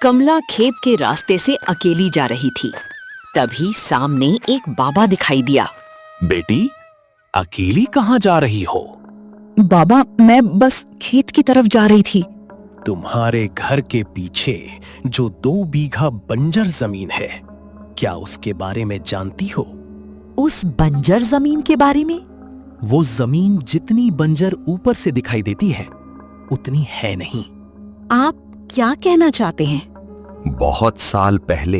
कमला खेत के रास्ते से अकेली जा रही थी। तभी सामने एक बाबा दिखाई दिया। बेटी, अकेली कहाँ जा रही हो? बाबा, मैं बस खेत की तरफ जा रही थी। तुम्हारे घर के पीछे जो 2 बीघा बंजर जमीन है, क्या उसके बारे में जानती हो? उस बंजर जमीन के बारे में? वो जमीन जितनी बंजर ऊपर से दिखाई देती है, उतनी है नहीं। आप क्या कहना चाहते हैं? बहुत साल पहले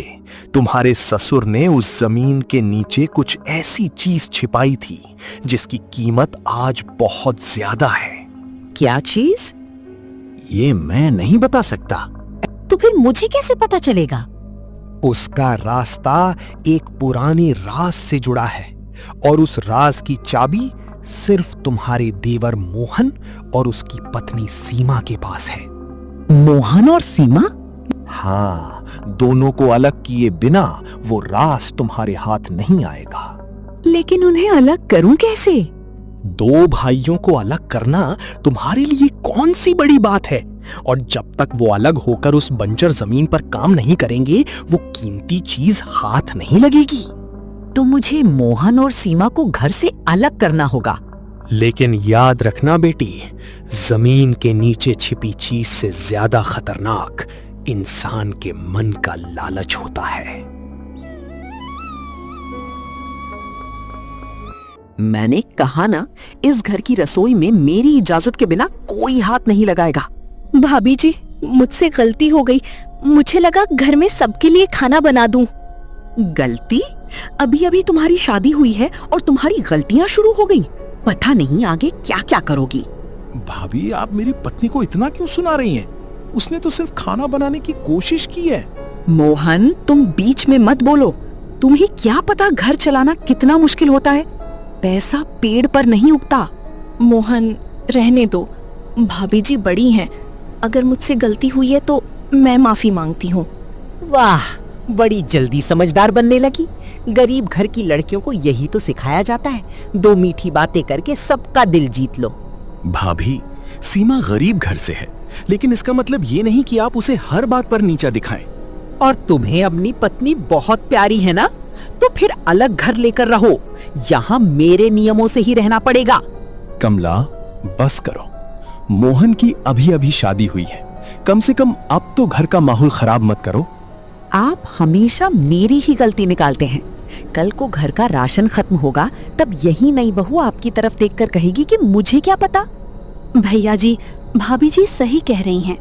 तुम्हारे ससुर ने उस जमीन के नीचे कुछ ऐसी चीज छिपाई थी जिसकी कीमत आज बहुत ज्यादा है। क्या चीज? ये मैं नहीं बता सकता। तो फिर मुझे कैसे पता चलेगा? उसका रास्ता एक पुराने राज से जुड़ा है और उस राज की चाबी सिर्फ तुम्हारे देवर मोहन और उसकी पत्नी सीमा के पास है। मोहन और सीमा? हाँ, दोनों को अलग किए बिना वो राज तुम्हारे हाथ नहीं आएगा। लेकिन उन्हें अलग करूं कैसे? 2 भाइयों को अलग करना तुम्हारे लिए कौन सी बड़ी बात है? और जब तक वो अलग होकर उस बंजर जमीन पर काम नहीं करेंगे, वो कीमती चीज हाथ नहीं लगेगी। तो मुझे मोहन और सीमा को घर से अलग करना होगा। लेकिन याद रखना बेटी, जमीन के नीचे छिपी चीज से ज्यादा खतरनाक इंसान के मन का लालच होता है। मैंने कहा ना, इस घर की रसोई में मेरी इजाजत के बिना कोई हाथ नहीं लगाएगा। भाभी जी, मुझसे गलती हो गई। मुझे लगा घर में सबके लिए खाना बना दूं। गलती? अभी अभी तुम्हारी शादी हुई है और तुम्हारी गलतियां शुरू हो गई। पता नहीं आगे क्या क्या करोगी। भाभी, आप मेरी पत्नी को इतना क्यों सुना रही हैं? उसने तो सिर्फ खाना बनाने की कोशिश की है। मोहन, तुम बीच में मत बोलो। तुम्हें क्या पता घर चलाना कितना मुश्किल होता है। पैसा पेड़ पर नहीं उगता। मोहन, रहने दो। भाभी जी बड़ी हैं। अगर मुझसे गलती हुई है तो मैं माफी मांगती हूँ। वाह, बड़ी जल्दी समझदार बनने लगी। गरीब घर की लड़कियों को यही तो सिखाया जाता है, 2 मीठी बातें करके सबका दिल जीत लो। भाभी, सीमा गरीब घर से है, लेकिन इसका मतलब ये नहीं कि आप उसे हर बात पर नीचा दिखाएं। और तुम्हें अपनी पत्नी बहुत प्यारी है ना, तो फिर अलग घर लेकर रहो। यहाँ मेरे नियमों से ही रहना पड़ेगा। कमला, बस करो। मोहन की अभी अभी शादी हुई है। कम से कम अब तो घर का माहौल खराब मत करो। आप हमेशा मेरी ही गलती निकालते हैं। कल को घर का राशन खत्म होगा, तब यही नई बहू आपकी तरफ देखकर कहेगी कि मुझे क्या पता। भैया जी, भाभी जी सही कह रही हैं।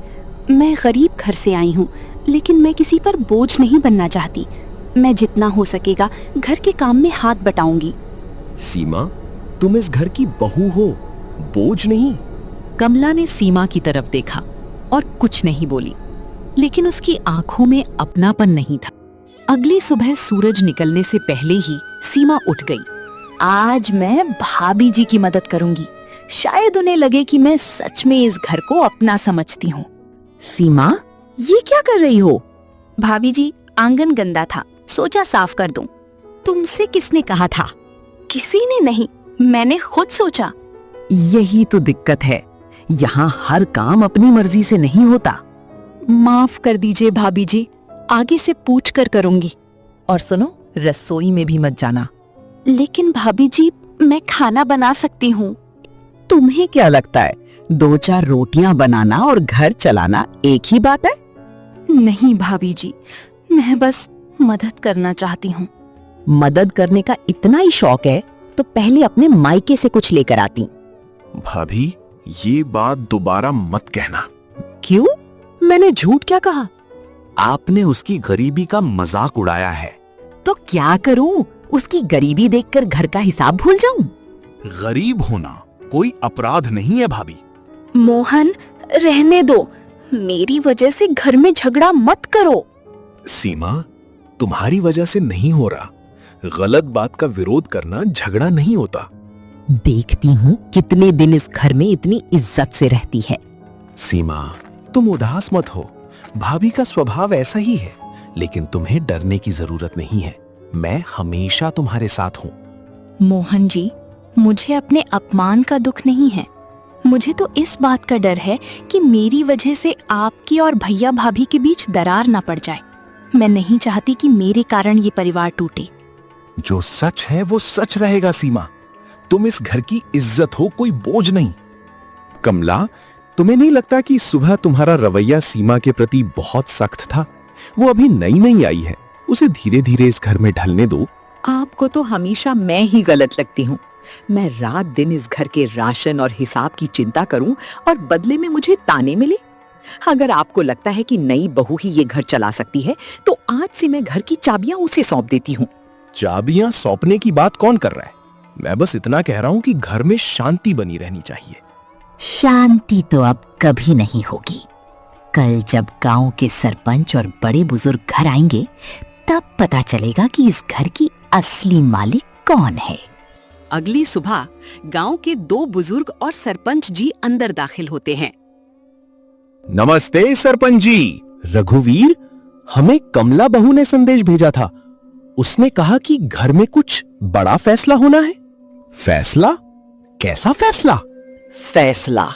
मैं गरीब घर से आई हूँ, लेकिन मैं किसी पर बोझ नहीं बनना चाहती। मैं जितना हो सकेगा घर के काम में हाथ बटाऊंगी। सीमा, तुम इस घर की बहू हो, बोझ नहीं। कमला ने सीमा की तरफ देखा और कुछ नहीं बोली, लेकिन उसकी आंखों में अपनापन नहीं था। अगली सुबह सूरज निकलने से पहले ही सीमा उठ गई। आज मैं भाभी जी की मदद करूंगी। शायद उन्हें लगे कि मैं सच में इस घर को अपना समझती हूँ। सीमा, ये क्या कर रही हो? भाभी जी, आंगन गंदा था, सोचा साफ कर दूं। तुमसे किसने कहा था? किसी ने नहीं, मैंने खुद सोचा। यही तो दिक्कत है, यहाँ हर काम अपनी मर्जी से नहीं होता। माफ कर दीजिए भाभी जी, आगे से पूछ कर करूंगी। और सुनो, रसोई में भी मत जाना। लेकिन भाभी जी, मैं खाना बना सकती हूँ। तुम्हें क्या लगता है 2-4 रोटियां बनाना और घर चलाना एक ही बात है? नहीं भाभी जी, मैं बस मदद करना चाहती हूँ। मदद करने का इतना ही शौक है तो पहले अपने मायके से कुछ लेकर आती। भाभी, ये बात दोबारा मत कहना। क्यों? मैंने झूठ क्या कहा? आपने उसकी गरीबी का मजाक उड़ाया है। तो क्या करूं? उसकी गरीबी देखकर घर का हिसाब भूल जाऊं? गरीब होना कोई अपराध नहीं है भाभी। मोहन, रहने दो। मेरी वजह से घर में झगड़ा मत करो। सीमा, तुम्हारी वजह से नहीं हो रहा। गलत बात का विरोध करना झगड़ा नहीं होता। देखती हूँ कितने दिन इस घर में इतनी इज्जत से रहती है। सीमा, तुम उदास मत हो। भाभी का स्वभाव ऐसा ही है, लेकिन तुम्हें डरने की जरूरत नहीं है। मैं हमेशा तुम्हारे साथ हूँ। मोहन जी, मुझे अपने अपमान का दुख नहीं है। मुझे तो इस बात का डर है कि मेरी वजह से आपकी और भैया भाभी के बीच दरार ना पड़ जाए। मैं नहीं चाहती कि मेरे कारण ये परिवार टूटे। जो सच है वो सच रहेगा सीमा। तुम इस घर की इज्जत हो, कोई बोझ नहीं। कमला, तुम्हें नहीं लगता कि सुबह तुम्हारा रवैया सीमा के प्रति बहुत सख्त था? वो अभी नई नई आई है, उसे धीरे धीरे इस घर में ढलने दो। आपको तो हमेशा मैं ही गलत लगती हूँ। मैं रात दिन इस घर के राशन और हिसाब की चिंता करूं और बदले में मुझे ताने मिले। अगर आपको लगता है कि नई बहू ही ये घर चला सकती है तो आज से मैं घर की चाबियां उसे सौंप देती हूँ। चाबियां सौंपने की बात कौन कर रहा है? मैं बस इतना कह रहा हूं कि घर में शांति बनी रहनी चाहिए। शांति तो अब कभी नहीं होगी। कल जब गांव के सरपंच और बड़े बुजुर्ग घर आएंगे तब पता चलेगा कि इस घर की असली मालिक कौन है। अगली सुबह गांव के 2 बुजुर्ग और सरपंच जी अंदर दाखिल होते हैं। नमस्ते सरपंच जी। रघुवीर, हमें कमला बहू ने संदेश भेजा था। उसने कहा कि घर में कुछ बड़ा फैसला होना है। फैसला? कैसा फैसला? फैसला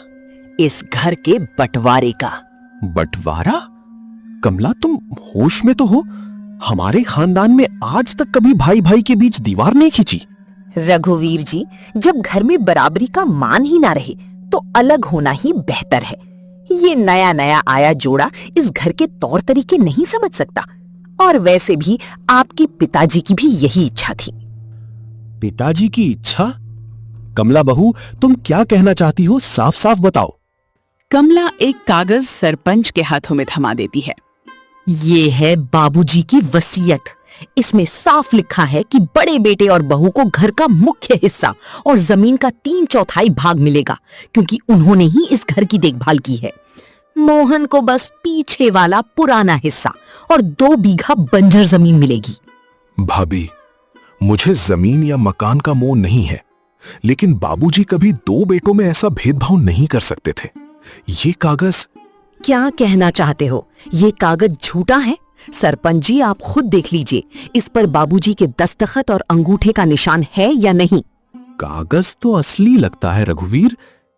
इस घर के बंटवारे का। बंटवारा? कमला, तुम होश में तो हो? हमारे खानदान में आज तक कभी भाई भाई के बीच दीवार नहीं खींची। रघुवीर जी, जब घर में बराबरी का मान ही ना रहे तो अलग होना ही बेहतर है। ये नया नया आया जोड़ा इस घर के तौर तरीके नहीं समझ सकता। और वैसे भी आपके पिताजी की भी यही इच्छा थी। पिताजी की इच्छा? कमला बहू, तुम क्या कहना चाहती हो? साफ साफ बताओ। कमला एक कागज सरपंच के हाथों में थमा देती है। ये है बाबूजी की वसीयत। इसमें साफ लिखा है कि बड़े बेटे और बहू को घर का मुख्य हिस्सा और जमीन का 3/4 भाग मिलेगा, क्योंकि उन्होंने ही इस घर की देखभाल की है। मोहन को बस पीछे वाला पुराना हिस्सा और 2 बीघा बंजर जमीन मिलेगी। भाभी, मुझे जमीन या मकान का मोह नहीं है, लेकिन बाबूजी कभी 2 बेटों में ऐसा भेदभाव नहीं कर सकते थे। ये कागज? क्या कहना चाहते हो? ये कागज झूठा है? सरपंच जी, आप खुद देख लीजिए, इस पर बाबूजी के दस्तखत और अंगूठे का निशान है या नहीं। कागज तो असली लगता है रघुवीर,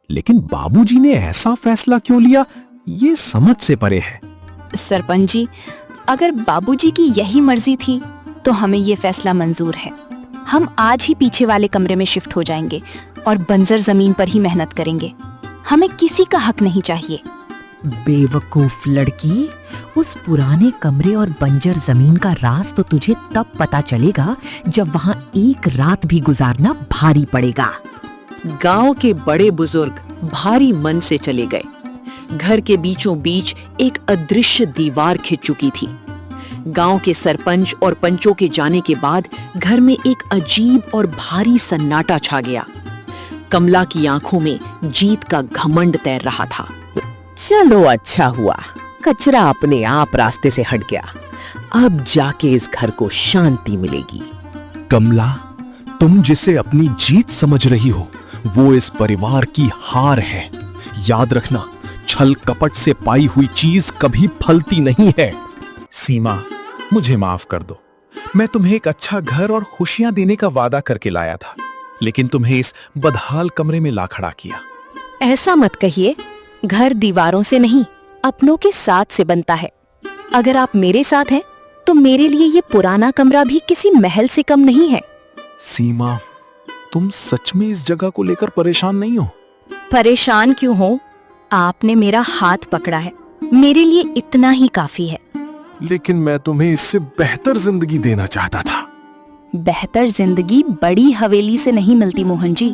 लेकिन बाबूजी ने ऐसा फैसला क्यों लिया, ये समझ से परे है। सरपंच जी, अगर बाबूजी की यही मर्जी थी तो हमें ये फैसला मंजूर है। हम आज ही पीछे वाले कमरे में शिफ्ट हो जाएंगे और बंजर जमीन पर ही मेहनत करेंगे। हमें किसी का हक नहीं चाहिए। बेवकूफ लड़की, उस पुराने कमरे और बंजर जमीन का राज तो तुझे तब पता चलेगा जब वहाँ एक रात भी गुजारना भारी पड़ेगा। गांव के बड़े बुजुर्ग भारी मन से चले गए। घर के बीचों बीच एक अदृश्य दीवार खिंच चुकी थी। गांव के सरपंच और पंचों के जाने के बाद घर में एक अजीब और भारी सन्नाटा छा गया। कमला की आंखों में जीत का घमंड तैर रहा था। चलो अच्छा हुआ, कचरा अपने आप रास्ते से हट गया। अब जाके इस घर को शांति मिलेगी। कमला, तुम जिसे अपनी जीत समझ रही हो वो इस परिवार की हार है। याद रखना, छल कपट से पाई हुई चीज कभी फलती नहीं है। सीमा, मुझे माफ कर दो। मैं तुम्हें एक अच्छा घर और खुशियां देने का वादा करके लाया था, लेकिन तुम्हें इस बदहाल कमरे में ला खड़ा किया। ऐसा मत कहिए। घर दीवारों से नहीं, अपनों के साथ से बनता है। अगर आप मेरे साथ हैं तो मेरे लिए ये पुराना कमरा भी किसी महल से कम नहीं है। सीमा, तुम सच में इस जगह को लेकर परेशान नहीं हो? परेशान क्यों हो? आपने मेरा हाथ पकड़ा है, मेरे लिए इतना ही काफी है। लेकिन मैं तुम्हें इससे बेहतर जिंदगी देना चाहता था। बेहतर जिंदगी बड़ी हवेली से नहीं मिलती मोहन जी।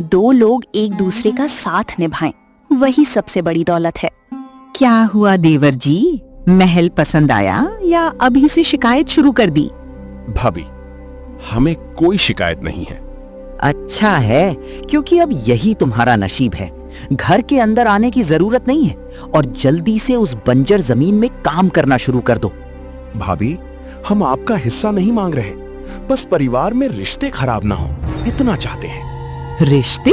2 लोग एक दूसरे का साथ निभाएं, वही सबसे बड़ी दौलत है। क्या हुआ देवर जी, महल पसंद आया या अभी से शिकायत शुरू कर दी? भाभी, हमें कोई शिकायत नहीं है। अच्छा है, क्योंकि अब यही तुम्हारा नसीब है। घर के अंदर आने की जरूरत नहीं है और जल्दी से उस बंजर जमीन में काम करना शुरू कर दो। भाभी, हम आपका हिस्सा नहीं मांग रहे, बस परिवार में रिश्ते खराब ना हो, इतना चाहते हैं। रिश्ते?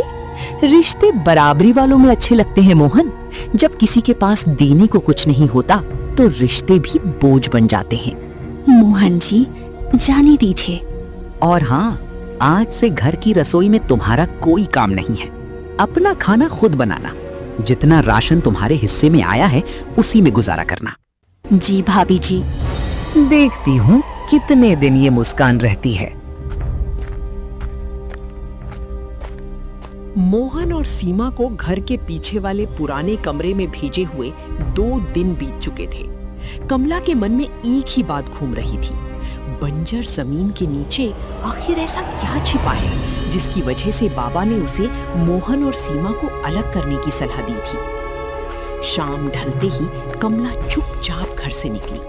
रिश्ते बराबरी वालों में अच्छे लगते हैं मोहन। जब किसी के पास देने को कुछ नहीं होता तो रिश्ते भी बोझ बन जाते हैं। मोहन जी, जाने दीजिए। और हाँ, आज से घर की रसोई में तुम्हारा कोई काम नहीं है। अपना खाना खुद बनाना। जितना राशन तुम्हारे हिस्से में आया है उसी में गुजारा करना। जी भाभी जी। देखती हूँ कितने दिन ये मुस्कान रहती है। मोहन और सीमा को घर के पीछे वाले पुराने कमरे में भेजे हुए 2 दिन बीत चुके थे। कमला के मन में एक ही बात घूम रही थी, बंजर जमीन के नीचे आखिर ऐसा क्या छिपा है जिसकी वजह से बाबा ने उसे मोहन और सीमा को अलग करने की सलाह दी थी। शाम ढलते ही कमला चुपचाप घर से निकली।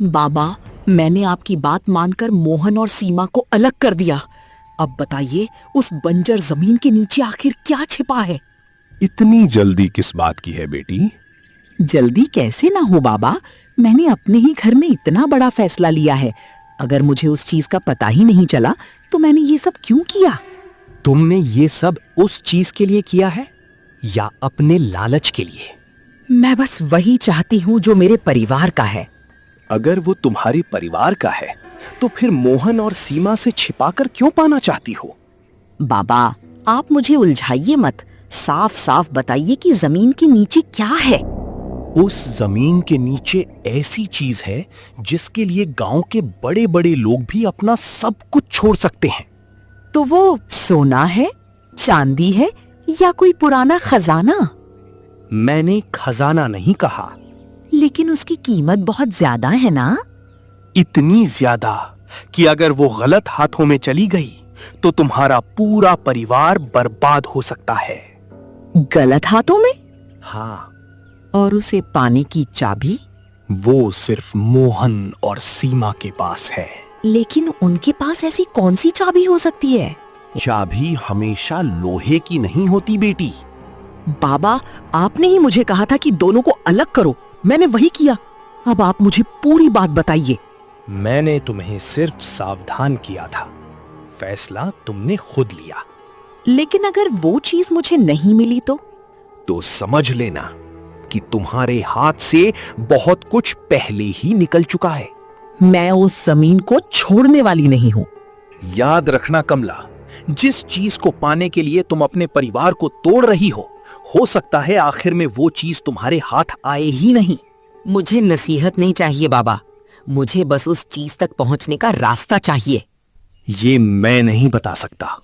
बाबा, मैंने आपकी बात मानकर मोहन और सीमा को अलग कर दिया। अब बताइए उस बंजर जमीन के नीचे आखिर क्या छिपा है? इतनी जल्दी किस बात की है बेटी? जल्दी कैसे ना हो बाबा, मैंने अपने ही घर में इतना बड़ा फैसला लिया है। अगर मुझे उस चीज का पता ही नहीं चला तो मैंने ये सब क्यों किया? तुमने ये सब उस चीज के लिए किया है या अपने लालच के लिए? मैं बस वही चाहती हूँ जो मेरे परिवार का है। अगर वो तुम्हारे परिवार का है तो फिर मोहन और सीमा से छिपाकर क्यों पाना चाहती हो? बाबा, आप मुझे उलझाइए मत। साफ साफ बताइए कि जमीन के नीचे क्या है। उस जमीन के नीचे ऐसी चीज है जिसके लिए गांव के बड़े बड़े लोग भी अपना सब कुछ छोड़ सकते हैं। तो वो सोना है, चांदी है या कोई पुराना खजाना? मैंने खजाना नहीं कहा। लेकिन उसकी कीमत बहुत ज्यादा है ना? इतनी ज्यादा कि अगर वो गलत हाथों में चली गई तो तुम्हारा पूरा परिवार बर्बाद हो सकता है। गलत हाथों में? हाँ। और उसे पाने की चाबी? वो सिर्फ मोहन और सीमा के पास है। लेकिन उनके पास ऐसी कौन सी चाबी हो सकती है? चाबी हमेशा लोहे की नहीं होती बेटी। बाबा, आपने ही मुझे कहा था कि दोनों को अलग करो। मैंने वही किया। अब आप मुझे पूरी बात बताइए। मैंने तुम्हें सिर्फ सावधान किया था, फैसला तुमने खुद लिया। लेकिन अगर वो चीज मुझे नहीं मिली तो समझ लेना कि तुम्हारे हाथ से बहुत कुछ पहले ही निकल चुका है। मैं उस जमीन को छोड़ने वाली नहीं हूँ। याद रखना कमला, जिस चीज को पाने के लिए तुम अपने परिवार को तोड़ रही हो सकता है आखिर में वो चीज तुम्हारे हाथ आए ही नहीं। मुझे नसीहत नहीं चाहिए बाबा, मुझे बस उस चीज तक पहुंचने का रास्ता चाहिए। ये मैं नहीं बता सकता।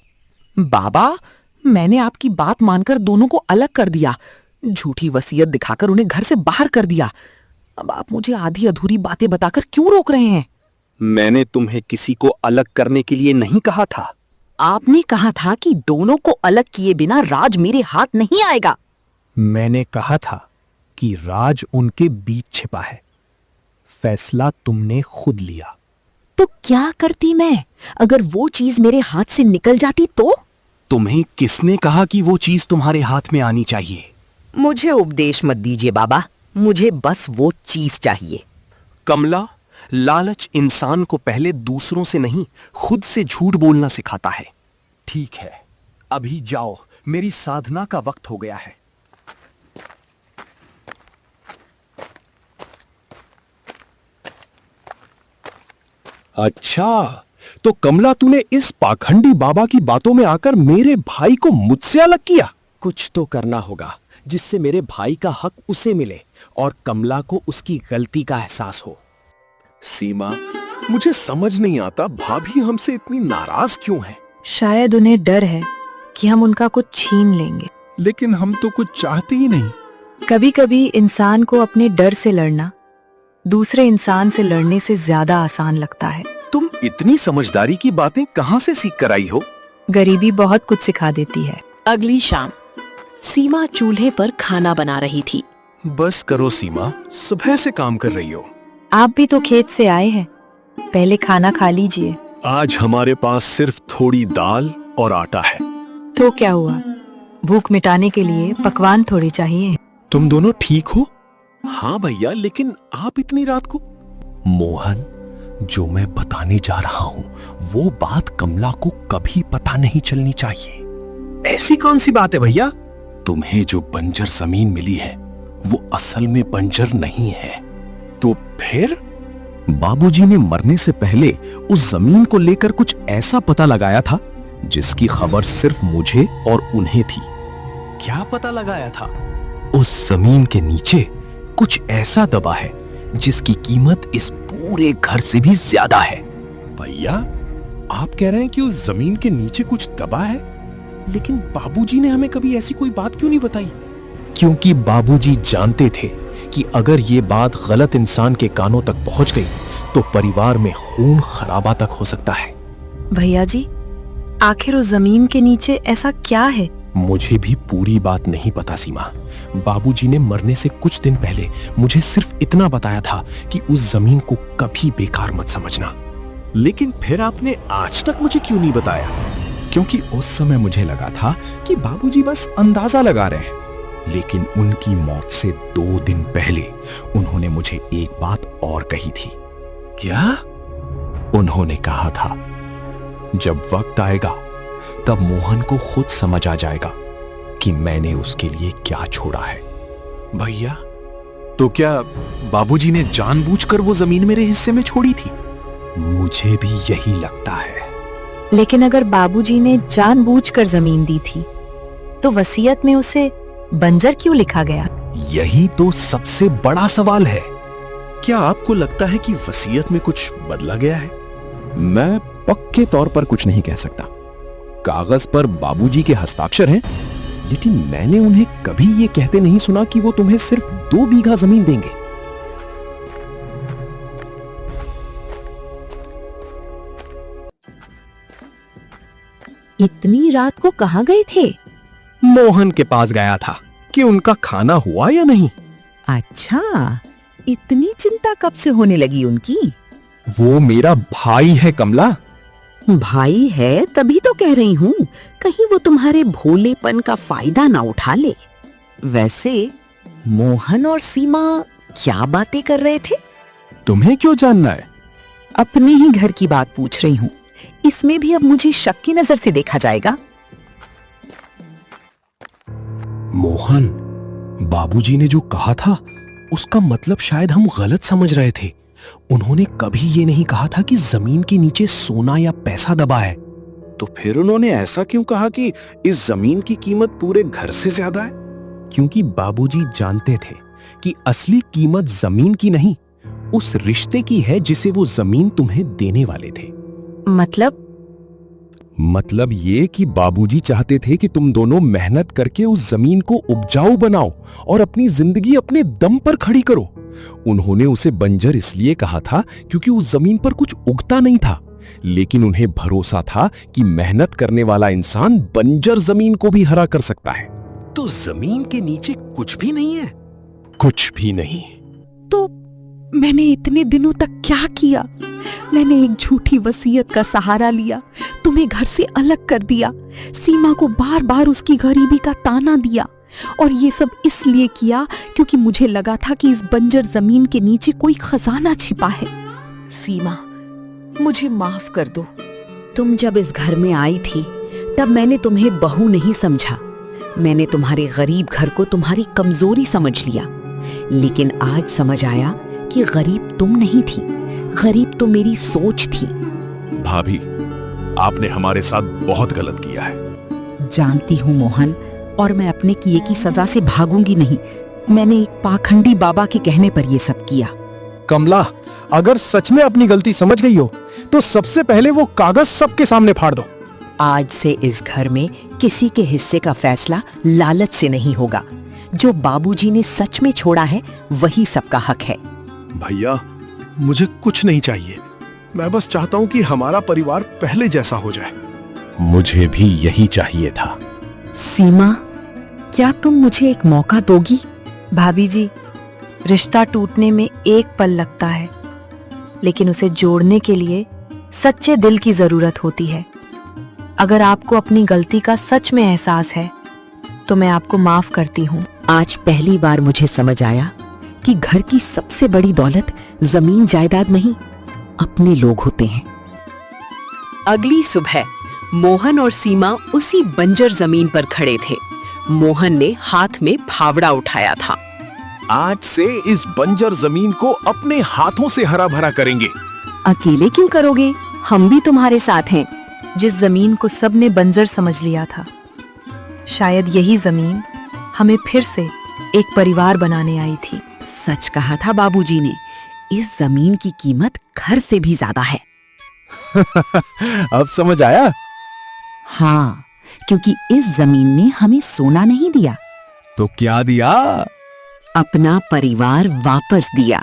बाबा, मैंने आपकी बात मानकर दोनों को अलग कर दिया, झूठी वसीयत दिखाकर उन्हें घर से बाहर कर दिया। अब आप मुझे आधी अधूरी बातें बताकर क्यों रोक रहे हैं? मैंने तुम्हें किसी को अलग करने के लिए नहीं कहा था। आपने कहा था कि दोनों को अलग किए बिना राज मेरे हाथ नहीं आएगा। मैंने कहा था कि राज उनके बीच छिपा है। फैसला तुमने खुद लिया। तो क्या करती मैं अगर वो चीज मेरे हाथ से निकल जाती तो? तुम्हें किसने कहा कि वो चीज तुम्हारे हाथ में आनी चाहिए? मुझे उपदेश मत दीजिए बाबा, मुझे बस वो चीज चाहिए। कमला, लालच इंसान को पहले दूसरों से नहीं खुद से झूठ बोलना सिखाता है। ठीक है, अभी जाओ, मेरी साधना का वक्त हो गया है। अच्छा, तो कमला, तूने इस पाखंडी बाबा की बातों में आकर मेरे भाई को मुझसे अलग किया। कुछ तो करना होगा जिससे मेरे भाई का हक उसे मिले और कमला को उसकी गलती का एहसास हो। सीमा, मुझे समझ नहीं आता भाभी हमसे इतनी नाराज क्यों है। शायद उन्हें डर है कि हम उनका कुछ छीन लेंगे। लेकिन हम तो कुछ चाहते ही नहीं। कभी कभी इंसान को अपने डर से लड़ना दूसरे इंसान से लड़ने से ज्यादा आसान लगता है। तुम इतनी समझदारी की बातें कहां से सीख कर आई हो? गरीबी बहुत कुछ सिखा देती है। अगली शाम सीमा चूल्हे पर खाना बना रही थी। बस करो सीमा, सुबह से काम कर रही हो। आप भी तो खेत से आए हैं, पहले खाना खा लीजिए। आज हमारे पास सिर्फ थोड़ी दाल और आटा है। तो क्या हुआ, भूख मिटाने के लिए पकवान थोड़ी चाहिए। तुम दोनों ठीक हो? हाँ भैया, लेकिन आप इतनी रात को? मोहन, जो मैं बताने जा रहा हूँ वो बात कमला को कभी पता नहीं चलनी चाहिए। ऐसी कौन सी बात है भैया? तुम्हें जो बंजर जमीन मिली है वो असल में बंजर नहीं है। तो फिर? बाबूजी ने मरने से पहले उस जमीन को लेकर कुछ ऐसा पता लगाया था जिसकी खबर सिर्फ मुझे और उन्हें थी। क्या पता लगाया था? उस जमीन के नीचे कुछ ऐसा दबा है जिसकी कीमत इस पूरे घर से भी ज्यादा है। भैया, आप कह रहे हैं कि उस जमीन के नीचे कुछ दबा है, लेकिन बाबूजी ने हमें कभी ऐसी कोई बात क्यों नहीं बताई? क्योंकि बाबूजी जानते थे कि अगर ये बात गलत इंसान के कानों तक पहुंच गई तो परिवार में खून खराबा तक हो सकता है। भैया जी, आखिर उस जमीन के नीचे ऐसा क्या है? मुझे भी पूरी बात नहीं पता सीमा। बाबूजी ने मरने से कुछ दिन पहले मुझे सिर्फ इतना बताया था कि उस जमीन को कभी बेकार मत समझना। लेकिन फिर आपने आज तक मुझे क्यों नहीं बताया? क्योंकि उस समय मुझे लगा था कि बाबूजी बस अंदाजा लगा रहे हैं। लेकिन उनकी मौत से 2 दिन पहले उन्होंने मुझे एक बात और कही थी। क्या? उन्होंने कहा था, जब वक्त आएगा तब मोहन को खुद समझ आ जाएगा कि मैंने उसके लिए क्या छोड़ा है। भैया, तो क्या बाबूजी ने जानबूझकर वो जमीन मेरे हिस्से में छोड़ी थी? मुझे भी यही लगता है। लेकिन अगर बाबूजी ने जानबूझकर जमीन दी थी तो वसीयत में उसे बंजर क्यों लिखा गया? यही तो सबसे बड़ा सवाल है। क्या आपको लगता है कि वसीयत में कुछ बदला गया है? मैं पक्के तौर पर कुछ नहीं कह सकता। कागज पर बाबूजी के हस्ताक्षर हैं, लेकिन मैंने उन्हें कभी ये कहते नहीं सुना कि वो तुम्हें सिर्फ 2 बीघा जमीन देंगे। इतनी रात को कहाँ गए थे? मोहन के पास गया था कि उनका खाना हुआ या नहीं। अच्छा, इतनी चिंता कब से होने लगी उनकी? वो मेरा भाई है कमला। भाई है तभी तो कह रही हूँ, कहीं वो तुम्हारे भोलेपन का फायदा ना उठा ले। वैसे मोहन और सीमा क्या बातें कर रहे थे? तुम्हें क्यों जानना है? अपने ही घर की बात पूछ रही हूँ। इसमें भी अब मुझे शक की नजर से देखा जाएगा? मोहन, बाबूजी ने जो कहा था उसका मतलब शायद हम गलत समझ रहे थे। उन्होंने कभी ये नहीं कहा था कि जमीन के नीचे सोना या पैसा दबा है। तो फिर उन्होंने ऐसा क्यों कहा कि इस जमीन की कीमत पूरे घर से ज्यादा है? क्योंकि बाबूजी जानते थे कि असली कीमत जमीन की नहीं, उस रिश्ते की है जिसे वो जमीन तुम्हें देने वाले थे। मतलब ये कि बाबूजी चाहते थे कि तुम दोनों मेहनत करके उस जमीन को उपजाऊ बनाओ और अपनी जिंदगी अपने दम पर खड़ी करो। उन्होंने उसे बंजर इसलिए कहा था क्योंकि उस जमीन पर कुछ उगता नहीं था, लेकिन उन्हें भरोसा था कि मेहनत करने वाला इंसान बंजर जमीन को भी हरा कर सकता है। तो जमीन के नीचे कुछ भी नहीं है? कुछ भी नहीं। तो मैंने इतने दिनों तक क्या किया? मैंने एक झूठी वसीयत का सहारा लिया, तुम्हें घर से अलग कर दिया, सीमा को बार बार उसकी गरीबी का ताना दिया, और ये सब इसलिए किया क्योंकि मुझे लगा था कि इस बंजर जमीन के नीचे कोई खजाना छिपा है। सीमा, मुझे माफ कर दो। तुम जब इस घर में आई थी तब मैंने तुम्हें बहू नहीं समझा। मैंने तुम्हारे गरीब घर को तुम्हारी कमजोरी समझ लिया, लेकिन आज समझ आया कि गरीब तुम नहीं थी, गरीब तो मेरी सोच थी। भाभी, आपने हमारे साथ बहुत गलत किया है। जानती हूँ मोहन, और मैं अपने किए की सजा से भागूंगी नहीं। मैंने एक पाखंडी बाबा के कहने पर ये सब किया। कमला, अगर सच में अपनी गलती समझ गई हो तो सबसे पहले वो कागज सबके सामने फाड़ दो। आज से इस घर में किसी के हिस्से का फैसला लालच से नहीं होगा। जो बाबूजी ने सच में छोड़ा है वही सबका हक है। भैया, मुझे कुछ नहीं चाहिए। मैं बस चाहता हूँ कि हमारा परिवार पहले जैसा हो जाए। मुझे भी यही चाहिए था। सीमा, क्या तुम मुझे एक मौका दोगी? भाभी जी, रिश्ता टूटने में एक पल लगता है, लेकिन उसे जोड़ने के लिए सच्चे दिल की जरूरत होती है। अगर आपको अपनी गलती का सच में एहसास है तो मैं आपको माफ करती हूँ। आज पहली बार मुझे समझ आया कि घर की सबसे बड़ी दौलत जमीन जायदाद नहीं, अपने लोग होते हैं। अगली सुबह मोहन और सीमा उसी बंजर जमीन पर खड़े थे। मोहन ने हाथ में फावड़ा उठाया था। आज से इस बंजर जमीन को अपने हाथों से हरा भरा करेंगे। अकेले क्यों करोगे? हम भी तुम्हारे साथ हैं। जिस जमीन को सबने बंजर समझ लिया था, शायद यही जमीन हमें फिर से एक परिवार बनाने आई थी। सच कहा था बाबूजी ने, इस जमीन की कीमत घर से भी ज्यादा है। अब समझ आया? हाँ, क्योंकि इस जमीन ने हमें सोना नहीं दिया, तो क्या दिया? अपना परिवार वापस दिया।